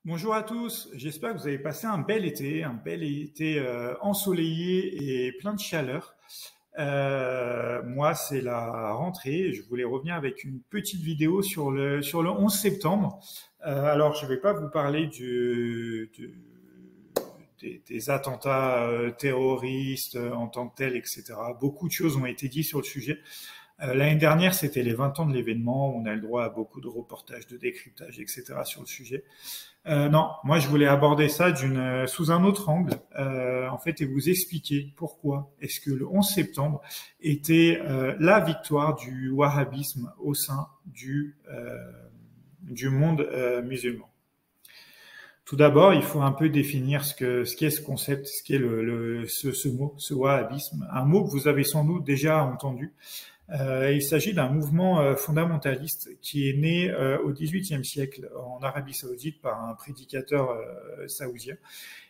Bonjour à tous, j'espère que vous avez passé un bel été ensoleillé et plein de chaleur. Moi, c'est la rentrée. Je voulais revenir avec une petite vidéo sur le 11 septembre. Alors, je ne vais pas vous parler des attentats terroristes en tant que tels, etc. Beaucoup de choses ont été dites sur le sujet. L'année dernière, c'était les 20 ans de l'événement. On a le droit à beaucoup de reportages, de décryptage, etc. sur le sujet. Non, moi je voulais aborder ça sous un autre angle, en fait, et vous expliquer pourquoi est-ce que le 11 septembre était la victoire du wahhabisme au sein du monde musulman. Tout d'abord, il faut un peu définir ce qu'est ce concept, ce qu'est ce mot, ce wahhabisme, un mot que vous avez sans doute déjà entendu. Il s'agit d'un mouvement fondamentaliste qui est né au XVIIIe siècle en Arabie Saoudite par un prédicateur saoudien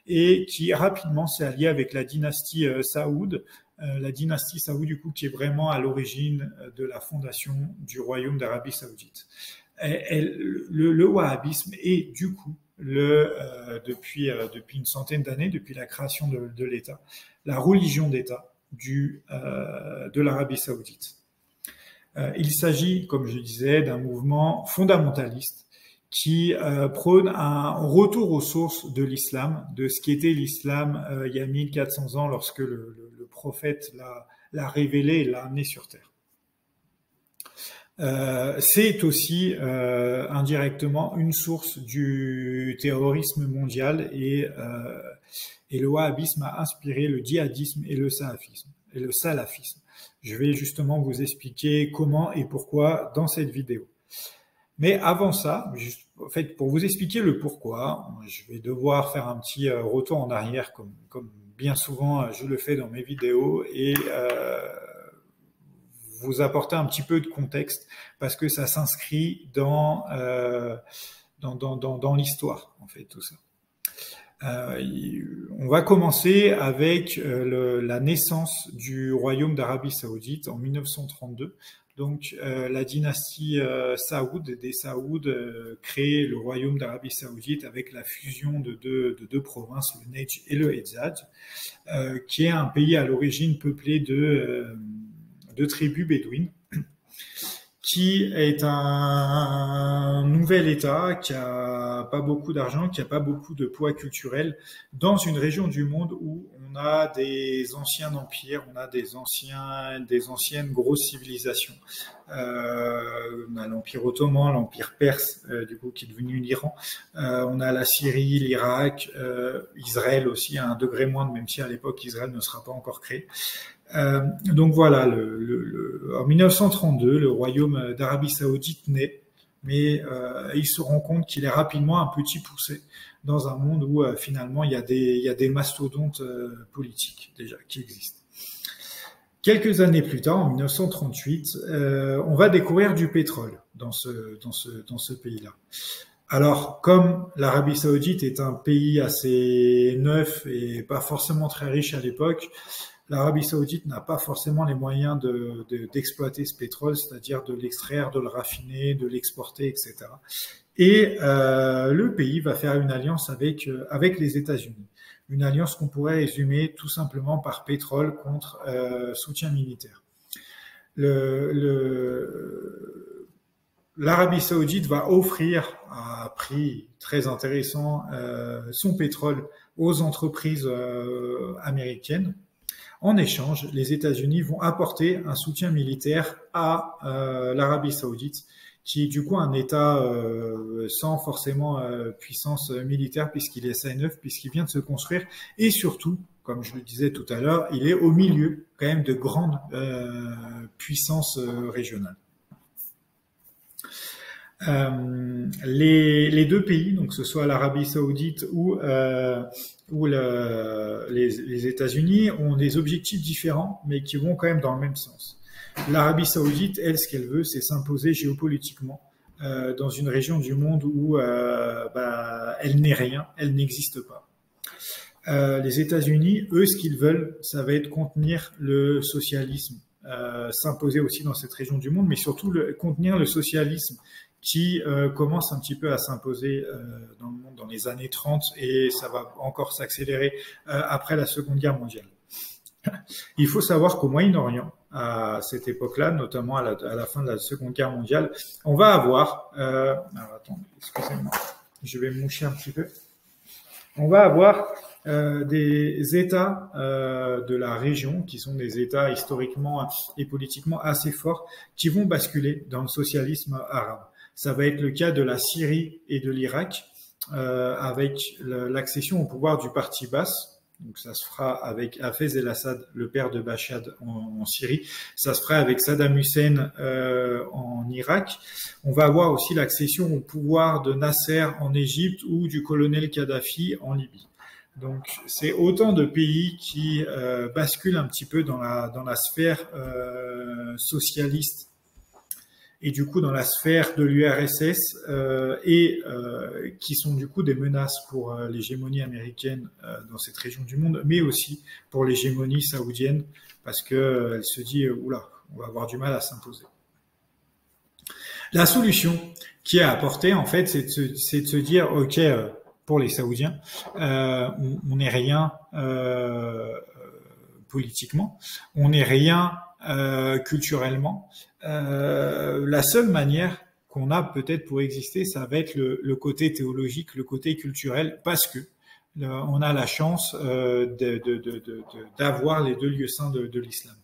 et qui rapidement s'est allié avec la dynastie Saoud, du coup qui est vraiment à l'origine de la fondation du royaume d'Arabie Saoudite. Le wahhabisme est du coup depuis une centaine d'années, depuis la création de l'État, la religion d'État de l'Arabie Saoudite. Il s'agit, comme je disais, d'un mouvement fondamentaliste qui prône un retour aux sources de l'islam, de ce qu'était l'islam il y a 1400 ans lorsque le prophète l'a révélé et l'a amené sur terre. C'est aussi indirectement une source du terrorisme mondial et le wahhabisme a inspiré le djihadisme et le salafisme. Je vais justement vous expliquer comment et pourquoi dans cette vidéo. Mais avant ça, en fait, pour vous expliquer le pourquoi, je vais devoir faire un petit retour en arrière, comme bien souvent je le fais dans mes vidéos, et vous apporter un petit peu de contexte, parce que ça s'inscrit dans l'histoire, en fait, tout ça. On va commencer avec la naissance du royaume d'Arabie Saoudite en 1932. Donc la dynastie des Saouds crée le royaume d'Arabie Saoudite avec la fusion de deux provinces, le Nejd et le Hejaz, qui est un pays à l'origine peuplé de tribus bédouines, qui est un nouvel État qui a pas beaucoup d'argent, qui a pas beaucoup de poids culturel, dans une région du monde où on a des anciens empires, on a des anciennes grosses civilisations. On a l'Empire ottoman, l'Empire perse, du coup qui est devenu l'Iran. On a la Syrie, l'Irak, Israël aussi à un degré moindre, même si à l'époque Israël ne sera pas encore créé. Donc voilà, en 1932, le royaume d'Arabie Saoudite naît, mais il se rend compte qu'il est rapidement un petit poussé dans un monde où finalement il y a des mastodontes politiques déjà qui existent. Quelques années plus tard, en 1938, on va découvrir du pétrole dans ce pays-là. Alors, comme l'Arabie Saoudite est un pays assez neuf et pas forcément très riche à l'époque, l'Arabie Saoudite n'a pas forcément les moyens d'exploiter ce pétrole, c'est-à-dire de l'extraire, de le raffiner, de l'exporter, etc. Et le pays va faire une alliance avec les États-Unis. Une alliance qu'on pourrait résumer tout simplement par pétrole contre soutien militaire. L'Arabie Saoudite va offrir à un prix très intéressant son pétrole aux entreprises américaines. En échange, les États-Unis vont apporter un soutien militaire à l'Arabie Saoudite, qui est du coup un État sans forcément puissance militaire, puisqu'il est assez neuf, puisqu'il vient de se construire, et surtout, comme je le disais tout à l'heure, il est au milieu quand même de grandes puissances régionales. Les deux pays, donc que ce soit l'Arabie Saoudite ou les États-Unis, ont des objectifs différents, mais qui vont quand même dans le même sens. L'Arabie Saoudite, elle, ce qu'elle veut, c'est s'imposer géopolitiquement dans une région du monde où elle n'est rien, elle n'existe pas. Les États-Unis, eux, ce qu'ils veulent, ça va être contenir le socialisme, s'imposer aussi dans cette région du monde, mais surtout contenir le socialisme qui commence un petit peu à s'imposer dans le monde donc dans les années 30, et ça va encore s'accélérer après la Seconde Guerre mondiale. Il faut savoir qu'au Moyen-Orient, à cette époque-là, notamment à la fin de la Seconde Guerre mondiale, on va avoir... alors attendez, excusez-moi, je vais me moucher un petit peu. On va avoir des États de la région, qui sont des États historiquement et politiquement assez forts, qui vont basculer dans le socialisme arabe. Ça va être le cas de la Syrie et de l'Irak, avec l'accession au pouvoir du parti Baas. Donc ça se fera avec Hafez el-Assad, le père de Bachar en Syrie. Ça se fera avec Saddam Hussein en Irak. On va avoir aussi l'accession au pouvoir de Nasser en Égypte ou du colonel Kadhafi en Libye. Donc c'est autant de pays qui basculent un petit peu dans la sphère socialiste et du coup dans la sphère de l'URSS qui sont du coup des menaces pour l'hégémonie américaine dans cette région du monde, mais aussi pour l'hégémonie saoudienne, parce que elle se dit oula, on va avoir du mal à s'imposer. La solution qui est apportée en fait, c'est de se dire ok, pour les Saoudiens, on n'est rien politiquement, on n'est rien culturellement. La seule manière qu'on a peut-être pour exister, ça va être le côté théologique, le côté culturel, parce que on a la chance d'avoir les deux lieux saints de l'islam.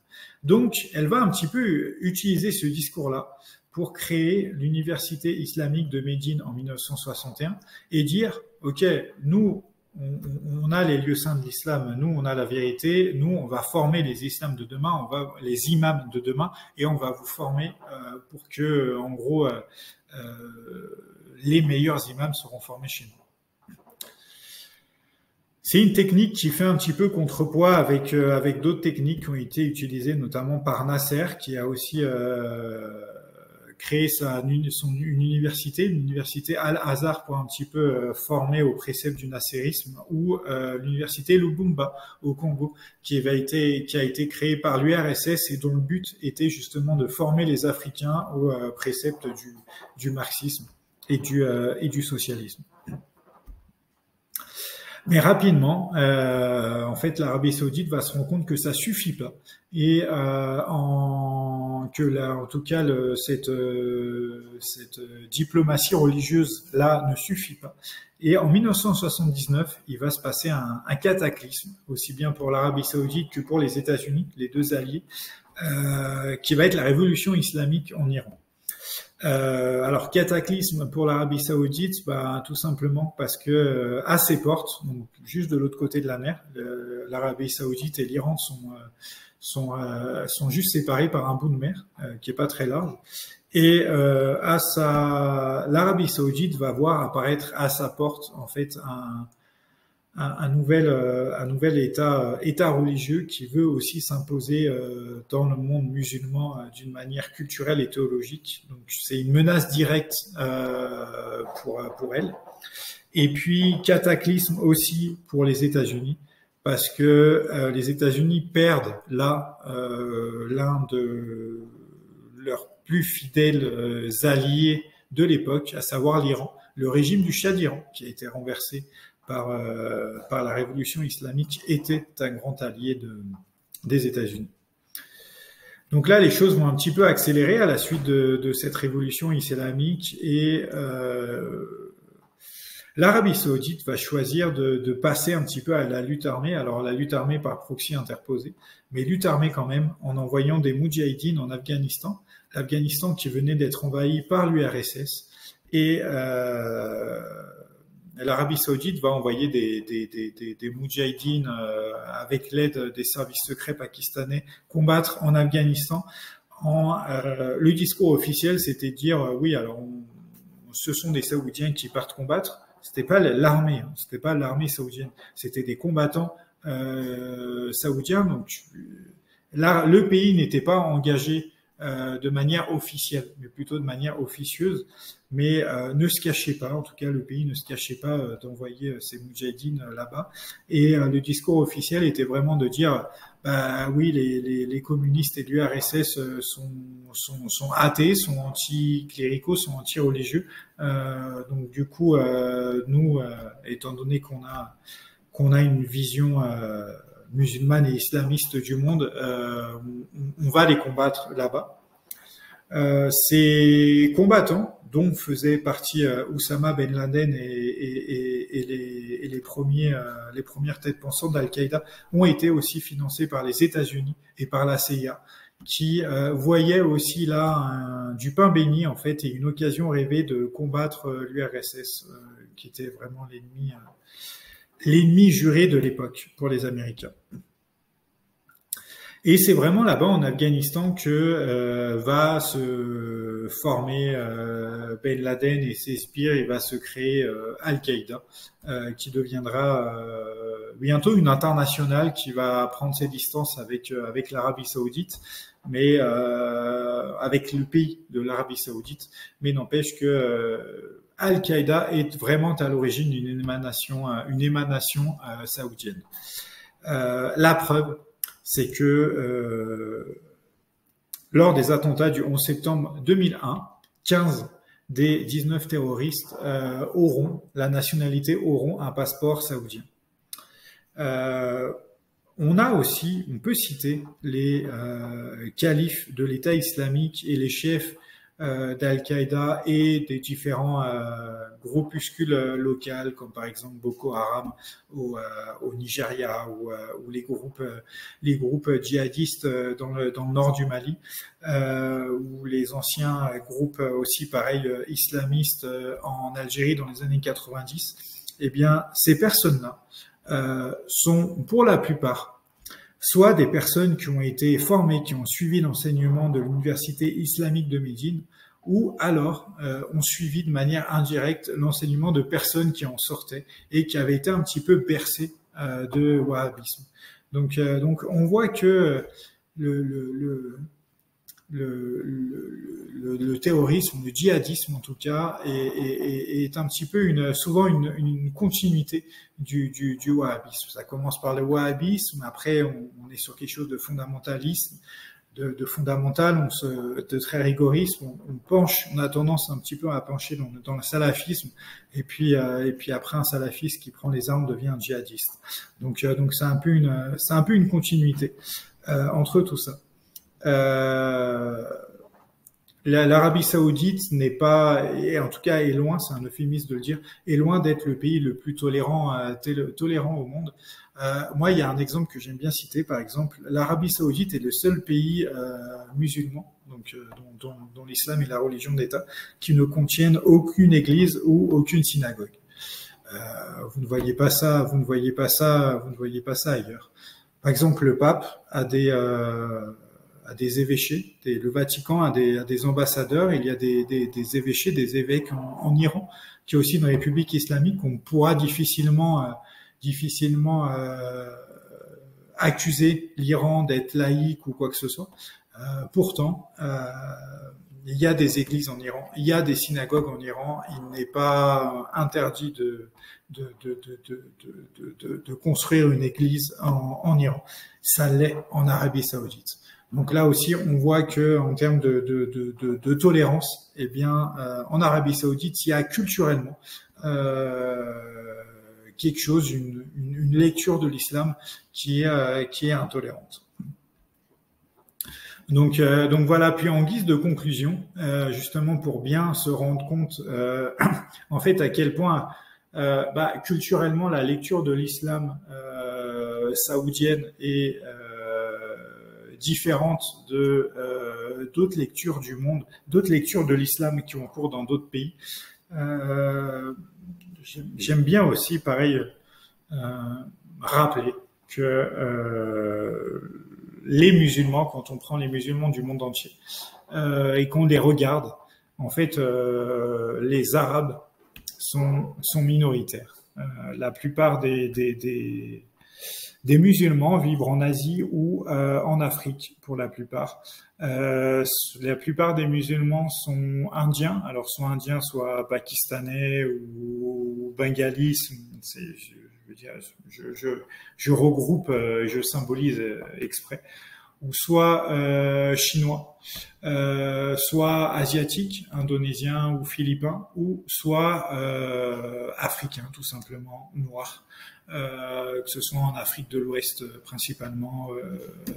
Donc, elle va un petit peu utiliser ce discours-là pour créer l'université islamique de Médine en 1961 et dire, ok, nous, on a les lieux saints de l'islam, nous on a la vérité, nous on va former les islams de demain, les imams de demain, et on va vous former pour que, en gros, les meilleurs imams seront formés chez nous. C'est une technique qui fait un petit peu contrepoids avec d'autres techniques qui ont été utilisées, notamment par Nasser, qui a aussi créé une université Al-Azhar pour un petit peu former au précepte du nasserisme, ou l'université Lubumba au Congo, qui a été créée par l'URSS et dont le but était justement de former les Africains au précepte du marxisme et du socialisme. Mais rapidement, en fait, l'Arabie Saoudite va se rendre compte que ça suffit pas, et en tout cas, cette diplomatie religieuse là ne suffit pas. Et en 1979, il va se passer un cataclysme, aussi bien pour l'Arabie Saoudite que pour les États-Unis, les deux alliés, qui va être la révolution islamique en Iran. Alors cataclysme pour l'Arabie Saoudite, tout simplement parce que à ses portes, donc juste de l'autre côté de la mer, l'Arabie Saoudite et l'Iran sont juste séparés par un bout de mer qui est pas très large. Et l'Arabie Saoudite va voir apparaître à sa porte en fait un nouvel État religieux qui veut aussi s'imposer dans le monde musulman d'une manière culturelle et théologique. Donc c'est une menace directe pour elle. Et puis cataclysme aussi pour les États-Unis, parce que les États-Unis perdent là l'un de leurs plus fidèles alliés de l'époque, à savoir l'Iran, le régime du Shah d'Iran, qui a été renversé par la révolution islamique, était un grand allié des États-Unis. Donc là, les choses vont un petit peu accélérer à la suite de cette révolution islamique, et l'Arabie Saoudite va choisir de passer un petit peu à la lutte armée. Alors la lutte armée par proxy interposé, mais lutte armée quand même, en envoyant des moudjahidines en Afghanistan. L'Afghanistan qui venait d'être envahi par l'URSS, et l'Arabie Saoudite va envoyer des moudjahidines avec l'aide des services secrets pakistanais combattre en Afghanistan. Le discours officiel, c'était de dire oui, alors ce sont des Saoudiens qui partent combattre. C'était pas l'armée, c'était pas l'armée saoudienne, c'était des combattants saoudiens. Donc là, le pays n'était pas engagé de manière officielle, mais plutôt de manière officieuse, mais ne se cachait pas, en tout cas le pays ne se cachait pas d'envoyer ses moudjahidines là-bas. Et le discours officiel était vraiment de dire, bah oui, les communistes et l'URSS sont athées, sont anti-cléricaux, sont anti-religieux. Donc du coup, nous, étant donné qu'on a une vision musulmane et islamiste du monde, on va les combattre là-bas. Ces combattants, dont faisait partie Oussama Ben Laden et les premières têtes pensantes d'Al-Qaïda, ont été aussi financés par les États-Unis et par la CIA, qui voyaient aussi là du pain béni en fait et une occasion rêvée de combattre l'URSS, qui était vraiment l'ennemi juré de l'époque pour les Américains. Et c'est vraiment là-bas en Afghanistan que va se former Ben Laden et ses sbires, et va se créer Al-Qaïda, qui deviendra bientôt une internationale, qui va prendre ses distances avec l'Arabie Saoudite, mais avec le pays de l'Arabie Saoudite, mais n'empêche que Al-Qaïda est vraiment à l'origine d'une émanation saoudienne. La preuve, c'est que lors des attentats du 11 septembre 2001, 15 des 19 terroristes auront un passeport saoudien. On peut citer les califes de l'État islamique et les chefs d'Al-Qaïda et des différents groupuscules locaux, comme par exemple Boko Haram au Nigeria, ou les groupes djihadistes dans le nord du Mali, ou les anciens groupes aussi pareil islamistes en Algérie dans les années 90. Eh bien, ces personnes-là sont pour la plupart soit des personnes qui ont été formées, qui ont suivi l'enseignement de l'université islamique de Médine, ou alors ont suivi de manière indirecte l'enseignement de personnes qui en sortaient et qui avaient été un petit peu bercées de wahhabisme. Donc on voit que le terrorisme, le djihadisme en tout cas, est un petit peu souvent une continuité du wahhabisme. Ça commence par le wahhabisme, après on est sur quelque chose de fondamentaliste, de fondamental, de très rigorisme. On a tendance un petit peu à pencher dans le salafisme, et puis après un salafiste qui prend les armes devient un djihadiste. Donc c'est un peu une continuité entre tout ça. L'Arabie Saoudite n'est pas, et en tout cas est loin, c'est un euphémisme de le dire, est loin d'être le pays le plus tolérant au monde. Moi, il y a un exemple que j'aime bien citer, par exemple, l'Arabie Saoudite est le seul pays musulman, donc dont l'islam est la religion d'État, qui ne contienne aucune église ou aucune synagogue. Vous ne voyez pas ça ailleurs. Par exemple, le pape a des évêchés, le Vatican a des ambassadeurs, il y a des évêchés, des évêques en Iran, qui est aussi une république islamique qu'on pourra difficilement accuser l'Iran d'être laïque ou quoi que ce soit. Pourtant, il y a des églises en Iran, il y a des synagogues en Iran, il n'est pas interdit de construire une église en Iran. Ça l'est en Arabie Saoudite. Donc là aussi, on voit que en termes de tolérance, eh bien, en Arabie Saoudite, il y a culturellement quelque chose, une lecture de l'islam qui est intolérante. Donc voilà. Puis en guise de conclusion, justement pour bien se rendre compte, en fait, à quel point culturellement la lecture de l'islam saoudienne est différente de d'autres lectures du monde, d'autres lectures de l'islam qui ont cours dans d'autres pays. J'aime bien aussi, pareil, rappeler que les musulmans, quand on prend les musulmans du monde entier et qu'on les regarde, en fait, les Arabes sont minoritaires. La plupart des des musulmans vivent en Asie ou en Afrique pour la plupart. La plupart des musulmans sont indiens, alors soit indiens, soit pakistanais ou bengalis. Je veux dire, je regroupe, je symbolise exprès, ou soit chinois, soit asiatiques, indonésiens ou philippins, ou soit africains, tout simplement, noirs. Que ce soit en Afrique de l'Ouest principalement.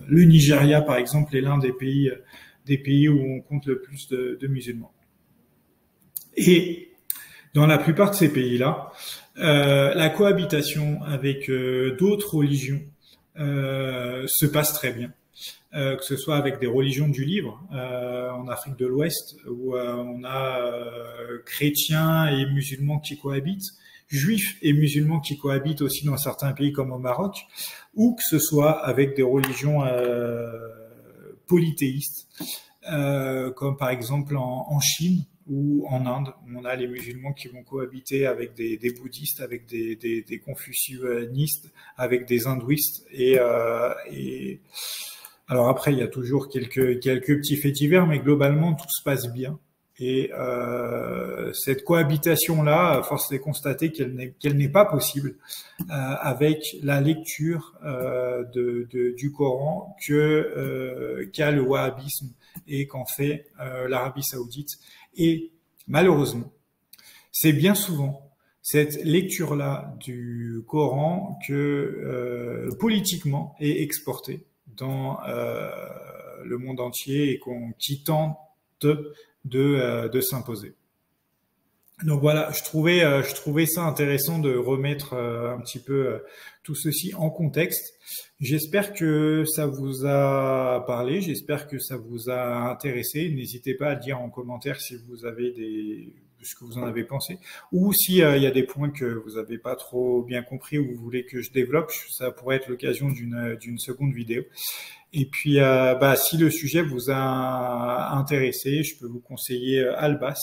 Le Nigeria, par exemple, est l'un des pays où on compte le plus de musulmans. Et dans la plupart de ces pays-là, la cohabitation avec d'autres religions se passe très bien. Que ce soit avec des religions du livre en Afrique de l'Ouest, où on a chrétiens et musulmans qui cohabitent, juifs et musulmans qui cohabitent aussi dans certains pays comme au Maroc, ou que ce soit avec des religions polythéistes, comme par exemple en Chine ou en Inde, où on a les musulmans qui vont cohabiter avec des bouddhistes, avec des confucianistes, avec des hindouistes, et alors après il y a toujours quelques petits faits divers, mais globalement tout se passe bien. Et cette cohabitation-là, force est de constater qu'elle n'est pas possible avec la lecture du Coran qu'a le wahhabisme et qu'en fait l'Arabie saoudite. Et malheureusement, c'est bien souvent cette lecture-là du Coran que politiquement est exportée dans le monde entier et qui tente de s'imposer. Donc voilà, je trouvais ça intéressant de remettre un petit peu tout ceci en contexte. J'espère que ça vous a parlé, j'espère que ça vous a intéressé. N'hésitez pas à dire en commentaire si vous avez ce que vous en avez pensé, ou s'il y a des points que vous n'avez pas trop bien compris ou vous voulez que je développe, ça pourrait être l'occasion d'une seconde vidéo. Et puis, si le sujet vous a intéressé, je peux vous conseiller Albas,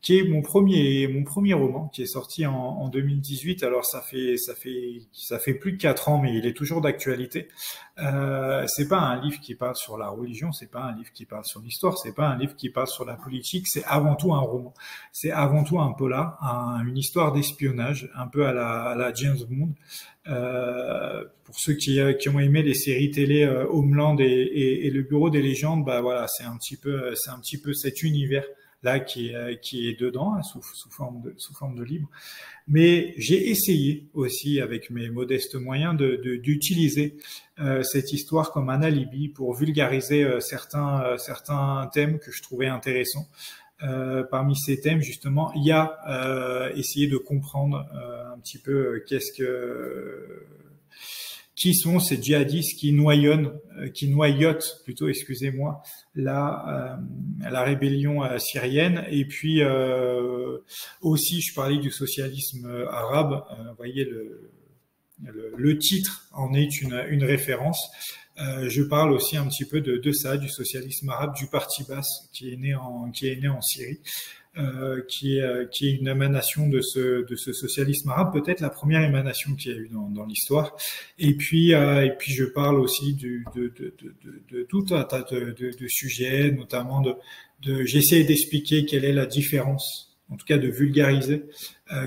qui est mon premier roman, qui est sorti en 2018. Alors ça fait plus de 4 ans, mais il est toujours d'actualité. C'est pas un livre qui parle sur la religion, c'est pas un livre qui parle sur l'histoire, c'est pas un livre qui parle sur la politique. C'est avant tout un roman. C'est avant tout un polar, une histoire d'espionnage, un peu à la James Bond. Pour ceux qui ont aimé les séries télé Homeland et le Bureau des légendes, voilà, c'est un petit peu cet univers là qui est dedans, hein, sous forme de livre. Mais j'ai essayé aussi, avec mes modestes moyens, d'utiliser cette histoire comme un alibi pour vulgariser certains thèmes que je trouvais intéressants. Parmi ces thèmes, justement, il y a essayer de comprendre un petit peu qui sont ces djihadistes qui noyotent plutôt, excusez-moi, la rébellion syrienne. Et puis aussi, je parlais du socialisme arabe. Vous voyez, le titre en est une référence. Je parle aussi un petit peu de ça, du socialisme arabe, du parti Baas qui est né en Syrie. Qui est une émanation de ce socialisme arabe, peut-être la première émanation qu'il y a eu dans l'histoire. Et puis je parle aussi de tout un tas de sujets, notamment j'essaie d'expliquer quelle est la différence, en tout cas de vulgariser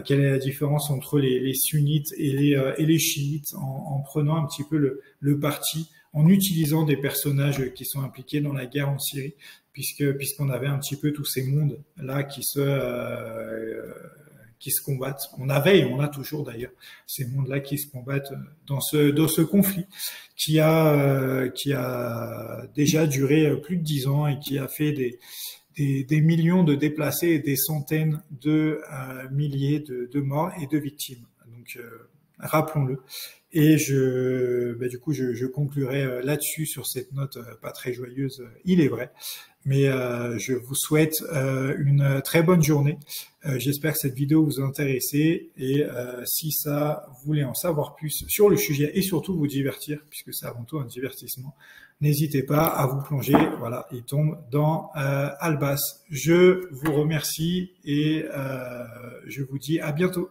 quelle est la différence entre les sunnites et les chiites, en prenant un petit peu le parti, en utilisant des personnages qui sont impliqués dans la guerre en Syrie, puisqu'on avait un petit peu tous ces mondes là qui se combattent. On avait et on a toujours d'ailleurs ces mondes-là qui se combattent dans ce conflit qui a déjà duré plus de 10 ans et qui a fait des millions de déplacés et des centaines de milliers de morts et de victimes. Donc rappelons-le. Et du coup, je conclurai là-dessus sur cette note pas très joyeuse, il est vrai. Mais je vous souhaite une très bonne journée. J'espère que cette vidéo vous a intéressé et si ça vous voulez en savoir plus sur le sujet et surtout vous divertir, puisque c'est avant tout un divertissement, n'hésitez pas à vous plonger. Voilà, il tombe dans Albas. Je vous remercie et je vous dis à bientôt.